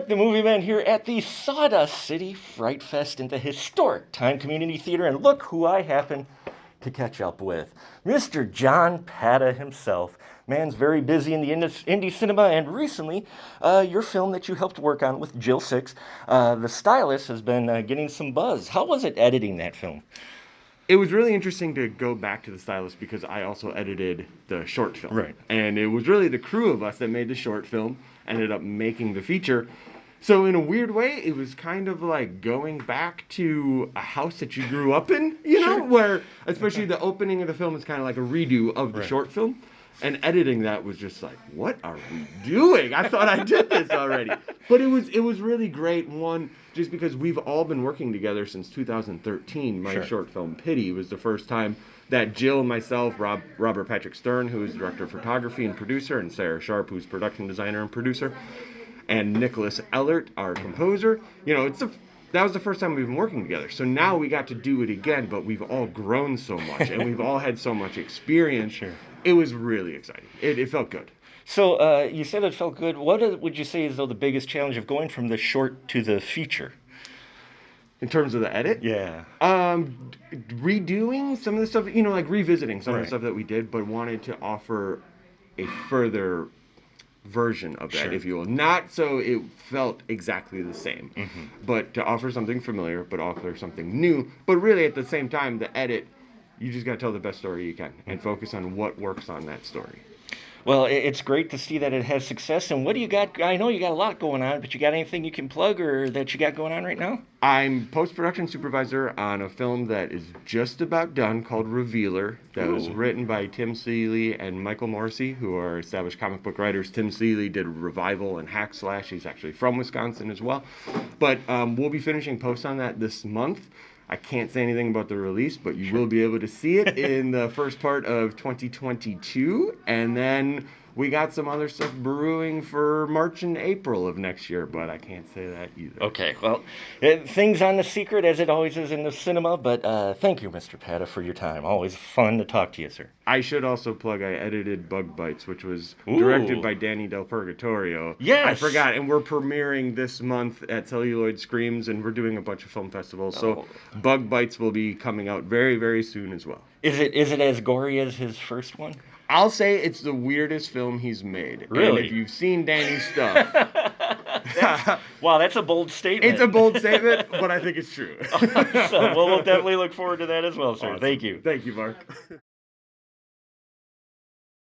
Mark the Movie Man here at the Sawdust City Fright Fest in the historic Time Community Theater, and look who I happen to catch up with. Mr. John Pata himself. Man's very busy in the indie cinema, and recently, your film that you helped work on with Jill Six, The Stylist, has been getting some buzz. How was it editing that film? It was really interesting to go back to the Stylist because I also edited the short film. Right. And it was really the crew of us that made the short film, ended up making the feature. So in a weird way, it was kind of like going back to a house that you grew up in, Sure. where especially the opening of the film is kind of like a redo of the Right. short film. And editing that was just like, what are we doing? I thought I did this already. But it was really great. One, just because we've all been working together since 2013. My Sure. short film Pity was the first time that Jill, myself, Robert Patrick Stern, who is director of photography and producer, and Sarah Sharp, who's production designer and producer, and Nicholas Ellert, our composer. That was the first time we've been working together. So now we got to do it again, but we've all grown so much and we've all had so much experience. Sure. It was really exciting. It felt good. So you said it felt good. What would you say is though the biggest challenge of going from the short to the feature? In terms of the edit? Yeah. Redoing some of the stuff, like revisiting some of Right. the stuff that we did, but wanted to offer a further version of that, Sure. if you will. Not so it felt exactly the same, but to offer something familiar, but offer something new. But really, at the same time, the edit, you just got to tell the best story you can and focus on what works on that story. Well, it's great to see that it has success. And what do you got? I know you got a lot going on, but you got anything you can plug or that you got going on right now? I'm post-production supervisor on a film that is just about done called Revealer, that was Ooh. written by Tim Seeley and Michael Morrissey, who are established comic book writers. Tim Seeley did Revival and Hack Slash. He's actually from Wisconsin as well. But we'll be finishing post on that this month. I can't say anything about the release, but you will be able to see it in the first part of 2022. And then we got some other stuff brewing for March and April of next year, but I can't say that either. Okay, well, things on the secret as it always is in the cinema, but thank you, Mr. Pata, for your time. Always fun to talk to you, sir. I should also plug I edited Bug Bites, which was Ooh. directed by Danny Del Purgatorio. Yes! I forgot, and we're premiering this month at Celluloid Screams, and we're doing a bunch of film festivals. So Bug Bites will be coming out very, very soon as well. Is it as gory as his first one? I'll say it's the weirdest film he's made. Really? And if you've seen Danny's stuff, Wow, that's a bold statement. it's a bold statement, but I think it's true. So, well, we'll definitely look forward to that as well, sir. Awesome. Thank you. Thank you, Mark.